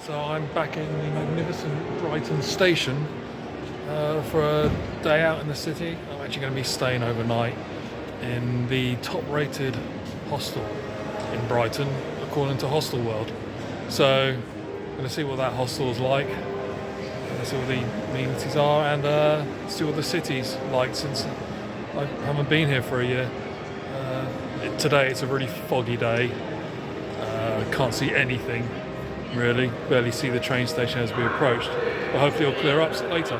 So I'm back in the magnificent Brighton station for a day out in the city. I'm actually going to be staying overnight in the top-rated hostel in Brighton, according to Hostel World. So I'm going to see what that hostel is like, see what the amenities are, and see what the city's like since I haven't been here for a year. Today it's a really foggy day. Can't see anything really, barely see the train station as we approached, but hopefully it'll clear up later.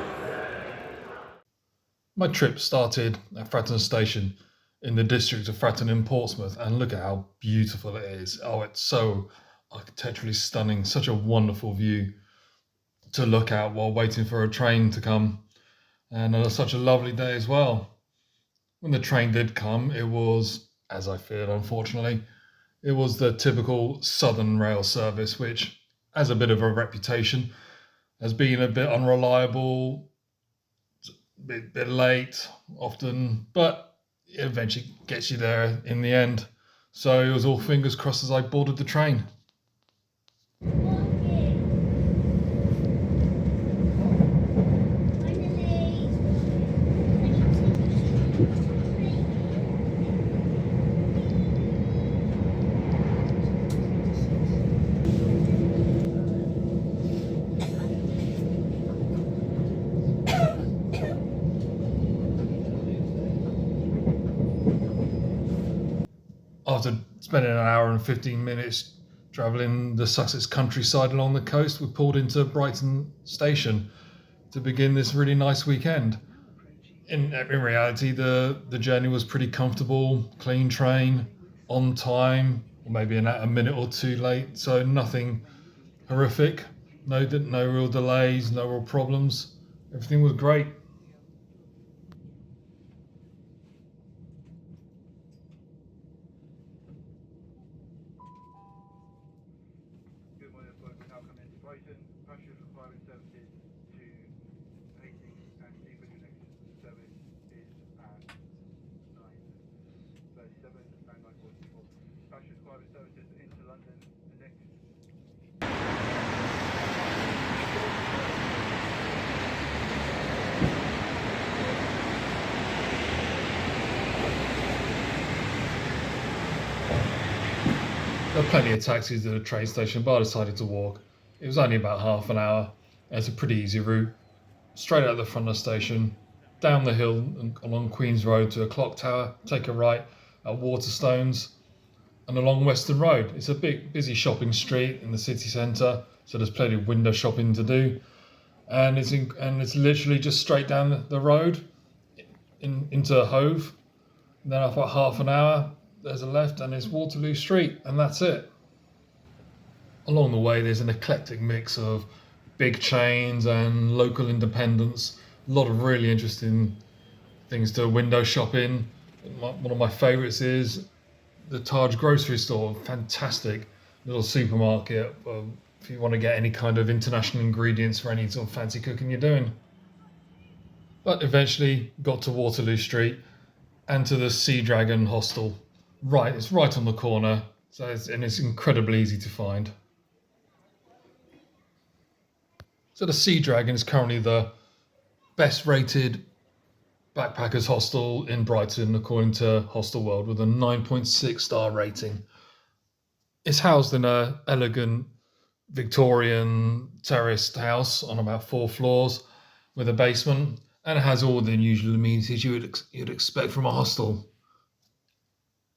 My trip started at Fratton Station in the district of Fratton in Portsmouth, and look at how beautiful it is. Oh, it's so architecturally stunning, such a wonderful view to look out while waiting for a train to come, and such a lovely day as well. When the train did come, it was, as I feared unfortunately, it was the typical Southern rail service, which has a bit of a reputation as being a bit unreliable, a bit late often, but it eventually gets you there in the end. So it was all fingers crossed as I boarded the train. After spending an hour and 15 minutes travelling the Sussex countryside along the coast, we pulled into Brighton station to begin this really nice weekend. In reality, the journey was pretty comfortable, clean train, on time, or maybe a minute or two late, so nothing horrific, no real delays, no real problems. Everything was great. Good morning, folks. Now coming into Brighton. Passengers requiring services to Hastings and Stevenage next service is at 9:37 and 9:44. Passengers requiring services into London, the next. There were plenty of taxis at the train station, but I decided to walk. It was only about half an hour, and it's a pretty easy route. Straight out the front of the station, down the hill and along Queen's Road to a clock tower, take a right at Waterstones, and along Western Road. It's a big, busy shopping street in the city centre, so there's plenty of window shopping to do. And it's literally just straight down the road into Hove. And then after half an hour, there's a left and it's Waterloo Street, and that's it. Along the way, there's an eclectic mix of big chains and local independents. A lot of really interesting things to window shop in. One of my favourites is the Taj grocery store. Fantastic little supermarket if you want to get any kind of international ingredients for any sort of fancy cooking you're doing. But eventually got to Waterloo Street and to the Seadragon hostel. It's right on the corner, and it's incredibly easy to find. So the Seadragon is currently the best rated backpackers hostel in Brighton according to Hostel World, with a 9.6 star rating. It's housed in a elegant Victorian terraced house on about 4 floors with a basement, and it has all the usual amenities you'd expect from a hostel.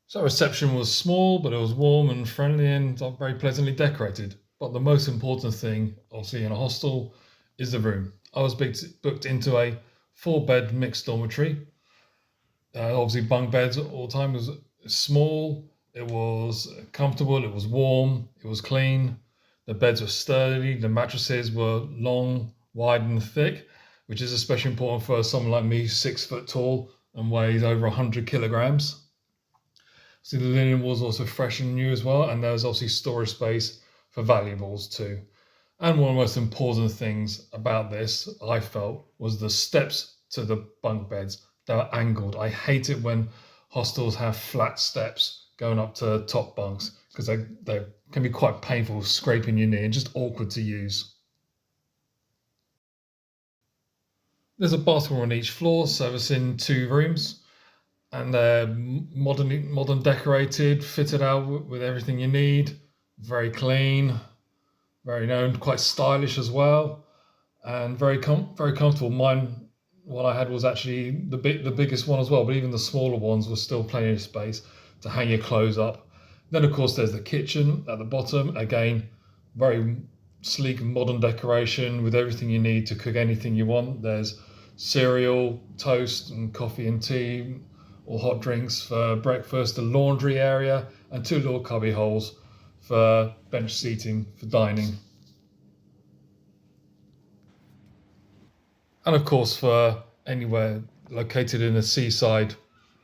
So reception was small, but it was warm and friendly and very pleasantly decorated. But the most important thing, obviously, in a hostel is the room. I was booked into a 4-bed mixed dormitory. Obviously, bunk beds all the time. It was small, it was comfortable, it was warm, it was clean. The beds were sturdy, the mattresses were long, wide and thick, which is especially important for someone like me, 6 foot tall and weighs over 100 kilograms. So the linen was also fresh and new as well, and there was obviously storage space for valuables too. And one of the most important things about this, I felt, was the steps to the bunk beds. They were angled. I hate it when hostels have flat steps going up to top bunks because they can be quite painful, scraping your knee and just awkward to use. There's a bathroom on each floor, servicing 2 rooms, and they're modern decorated, fitted out with everything you need. Very clean, very known, quite stylish as well, and very comfortable. Mine, what I had was actually the biggest one as well, but even the smaller ones were still plenty of space to hang your clothes up. Then of course there's the kitchen at the bottom. Again, very sleek modern decoration with everything you need to cook anything you want. There's cereal, toast, and coffee and tea, or hot drinks for breakfast. A laundry area and 2 little cubby holes for bench seating for dining. And of course, for anywhere located in a seaside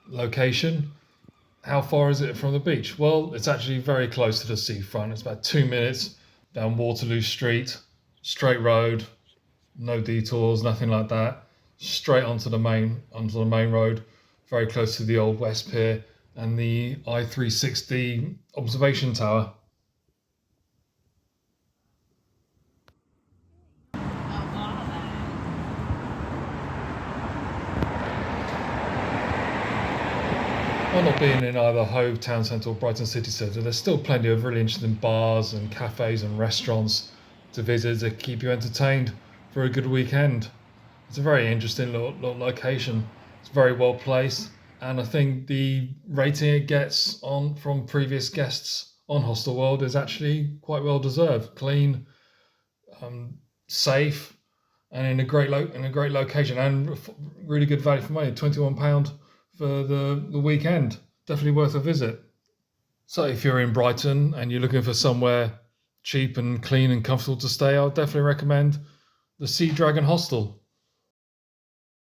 location, how far is it from the beach? Well, it's actually very close to the seafront. It's about 2 minutes down Waterloo Street, straight road, no detours, nothing like that. Straight onto the main road, very close to the old West Pier and the I-360 observation tower. While not being in either Hove Town Centre or Brighton City Centre, there's still plenty of really interesting bars and cafes and restaurants to visit to keep you entertained for a good weekend. It's a very interesting little location. It's very well placed, and I think the rating it gets on from previous guests on Hostel World is actually quite well deserved. Clean, safe, and in a great location, and really good value for money. £21 for the weekend. Definitely worth a visit. So if you're in Brighton and you're looking for somewhere cheap and clean and comfortable to stay, I would definitely recommend the Seadragon Hostel.